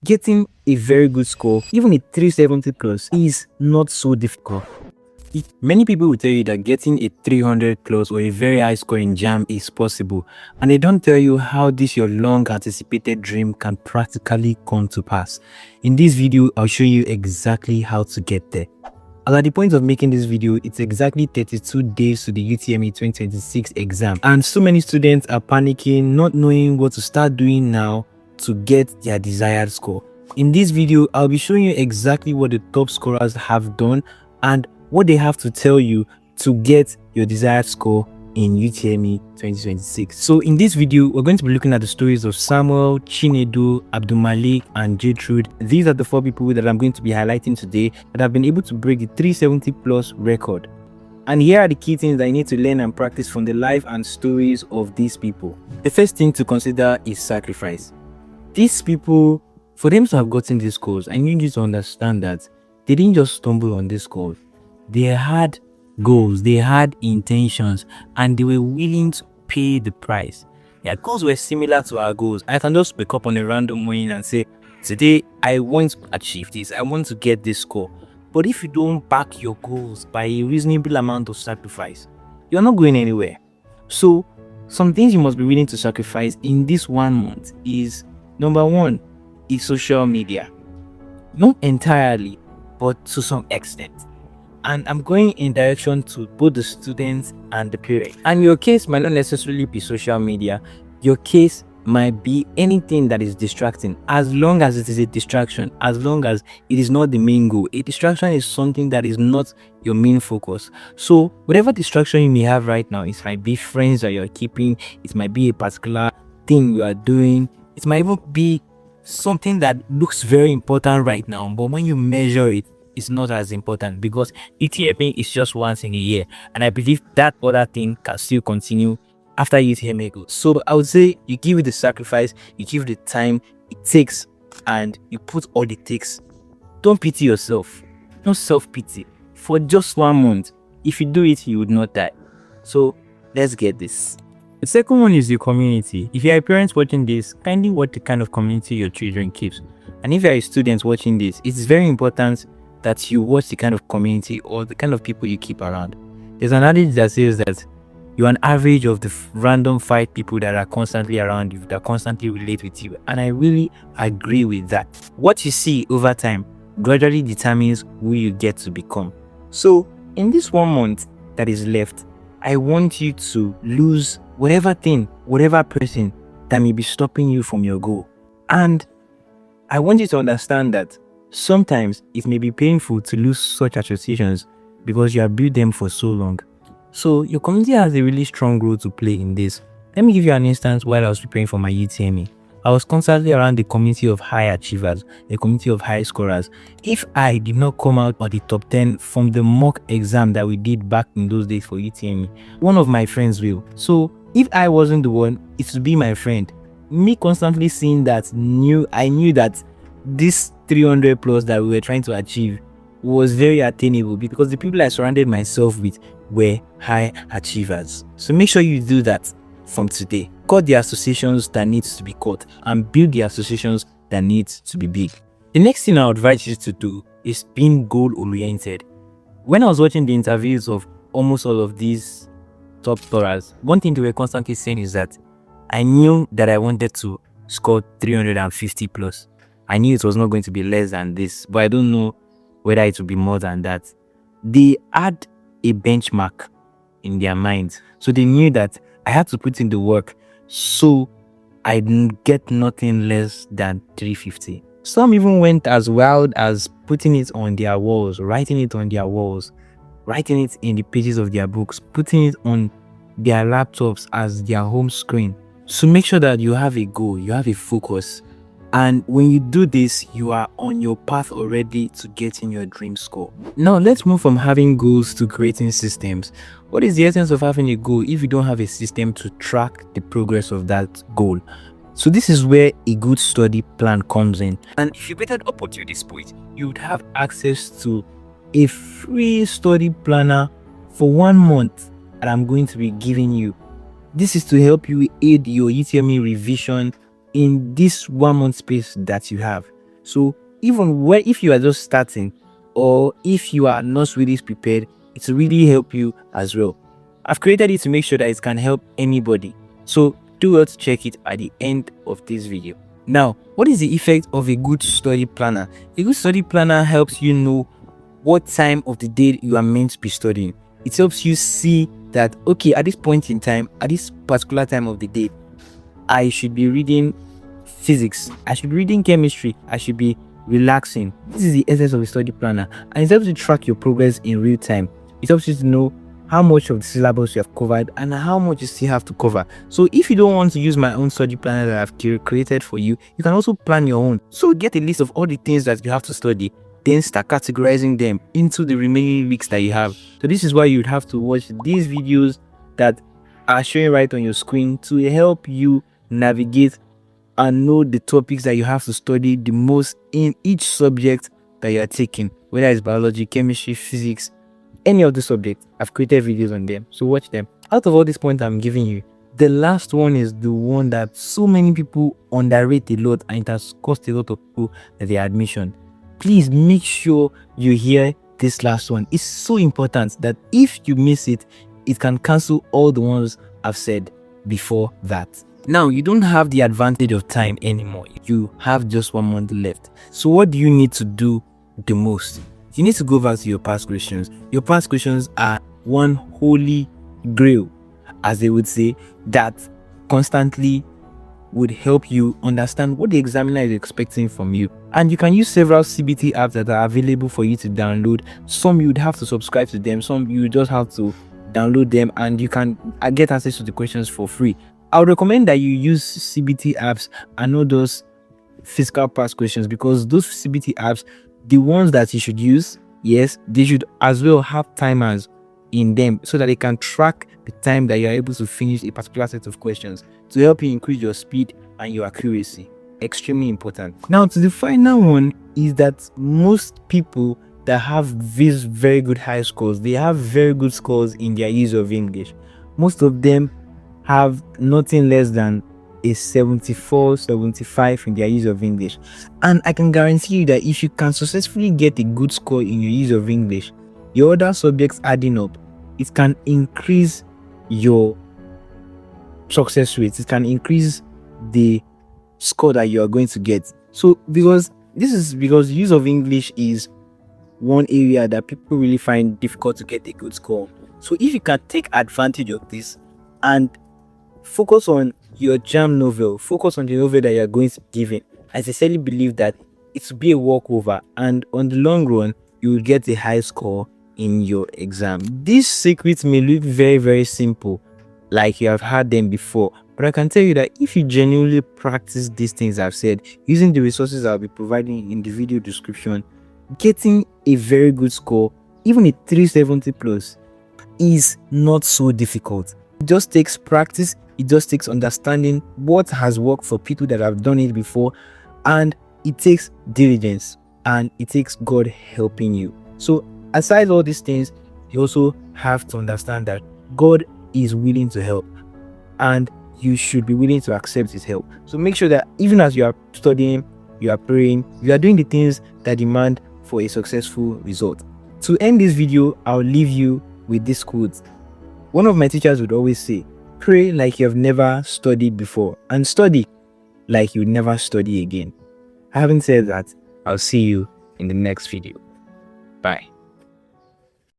Getting a very good score, even a 370 plus, is not so difficult. Many people will tell you that getting a 300 plus or a very high score in JAMB is possible, and they don't tell you how this your long anticipated dream can practically come to pass. In this video, I'll show you exactly how to get there. And at the point of making this video, it's exactly 32 days to the UTME 2026 exam, and so many students are panicking, not knowing what to start doing now to get their desired score. In this video, I'll be showing you exactly what the top scorers have done and what they have to tell you to get your desired score in UTME 2026. So in this video, we're going to be looking at the stories of Samuel, Chinedu, Abdulmalik, and Gertrude. These are the 4 people that I'm going to be highlighting today that have been able to break the 370 plus record. And here are the key things that you need to learn and practice from the life and stories of these people. The first thing to consider is sacrifice. These people, for them to have gotten these scores, I need you to understand that they didn't just stumble on this score. They had goals, they had intentions, and they were willing to pay the price. Their goals were similar to our goals. I can just wake up on a random morning and say, today I want to achieve this, I want to get this score. But if you don't back your goals by a reasonable amount of sacrifice, you're not going anywhere. So some things you must be willing to sacrifice in this 1 month is, number 1 is social media. Not entirely, but to some extent. And I'm going in direction to both the students and the parents. And your case might not necessarily be social media. Your case might be anything that is distracting, as long as it is a distraction, as long as it is not the main goal. A distraction is something that is not your main focus. So whatever distraction you may have right now, it might be friends that you're keeping, it might be a particular thing you are doing, it might even be something that looks very important right now, but when you measure it, it's not as important because UTME is just once in a year, and I believe that other thing can still continue after UTME goes. So I would say you give it the sacrifice, you give it the time it takes, and you put all it takes. Don't pity yourself, no self-pity. For just 1 month, if you do it, you would not die. So let's get this. The second one is the community. If you are a parent watching this, kindly watch the kind of community your children keeps. And if you are a student watching this, it's very important that you watch the kind of community or the kind of people you keep around. There's an adage that says that you're an average of the random 5 people that are constantly around you, that constantly relate with you. And I really agree with that. What you see over time gradually determines who you get to become. So in this 1 month that is left, I want you to lose whatever thing, whatever person that may be stopping you from your goal. And I want you to understand that sometimes it may be painful to lose such associations because you have built them for so long. So your community has a really strong role to play in this. Let me give you an instance. While I was preparing for my UTME, I was constantly around the community of high achievers, the community of high scorers. If I did not come out on the top 10 from the mock exam that we did back in those days for UTME, one of my friends will. So if I wasn't the one, it would be my friend. Me constantly seeing that, I knew that this 300 plus that we were trying to achieve was very attainable because the people I surrounded myself with were high achievers. So make sure you do that from today. Cut the associations that needs to be cut and build the associations that needs to be big. The next thing I would advise you to do is being goal oriented. When I was watching the interviews of almost all of these top scorers, one thing they were constantly saying is that I knew that I wanted to score 350 plus. I knew it was not going to be less than this, but I don't know whether it will be more than that. They had a benchmark in their minds, so they knew that I had to put in the work, so I didn't get nothing less than 350. Some even went as wild as putting it on their walls, writing it on their walls, writing it in the pages of their books, putting it on their laptops as their home screen. So make sure that you have a goal, you have a focus. And when you do this, you are on your path already to getting your dream score. Now let's move from having goals to creating systems. What is the essence of having a goal if you don't have a system to track the progress of that goal? So this is where a good study plan comes in. And if you better up until this point, you would have access to a free study planner for 1 month that I'm going to be giving you. This is to help you aid your UTME revision in this 1 month space that you have. So even when if you are just starting, or if you are not really prepared, it will really help you as well. I've created it to make sure that it can help anybody. So do well to check it at the end of this video. Now, what is the effect of a good study planner? A good study planner helps you know what time of the day you are meant to be studying. It helps you see that, okay, at this point in time, at this particular time of the day, I should be reading physics, I should be reading chemistry, I should be relaxing. This is the essence of a study planner, and it helps you track your progress in real time. It helps you to know how much of the syllabus you have covered and how much you still have to cover. So if you don't want to use my own study planner that I've created for you, you can also plan your own. So get a list of all the things that you have to study, then start categorizing them into the remaining weeks that you have. So this is why you'd have to watch these videos that are showing right on your screen to help you navigate and know the topics that you have to study the most in each subject that you are taking, whether it's biology, chemistry, physics, any of the subjects. I've created videos on them, so watch them. Out of all these points I'm giving you, the last one is the one that so many people underrate a lot, and it has cost a lot of people their admission. Please make sure you hear this last one. It's so important that if you miss it, it can cancel all the ones I've said before that. Now, you don't have the advantage of time anymore. You have just 1 month left. So what do you need to do the most? You need to go back to your past questions. Your past questions are one holy grail, as they would say, that constantly would help you understand what the examiner is expecting from you. And you can use several CBT apps that are available for you to download. Some you'd have to subscribe to them, some you just have to download them, and you can get access to the questions for free. I would recommend that you use CBT apps and not those physical past questions, because those CBT apps, the ones that you should use, yes, they should as well have timers in them so that they can track the time that you are able to finish a particular set of questions to help you increase your speed and your accuracy. Extremely important. Now, to the final one is that most people that have these very good high scores, they have very good scores in their use of English. Most of them have nothing less than a 74, 75 in their use of English. And I can guarantee you that if you can successfully get a good score in your use of English, your other subjects adding up, it can increase your success rate. It can increase the score that you are going to get. So because use of English is one area that people really find difficult to get a good score. So if you can take advantage of this and focus on your JAMB novel, focus on the novel that you are going to be given, I sincerely believe that it will be a walkover, and on the long run you will get a high score in your exam. These secrets may look very, very simple, like you have heard them before, but I can tell you that if you genuinely practice these things I've said using the resources I'll be providing in the video description, getting a very good score, even a 370 plus, is not so difficult. It just takes practice. It just takes understanding what has worked for people that have done it before, and it takes diligence, and it takes God helping you. So aside all these things, you also have to understand that God is willing to help, and you should be willing to accept his help. So make sure that even as you are studying, you are praying, you are doing the things that demand for a successful result. To end this video, I'll leave you with this quote. One of my teachers would always say, pray like you have never studied before, and study like you never study again. Having said that, I'll see you in the next video. Bye.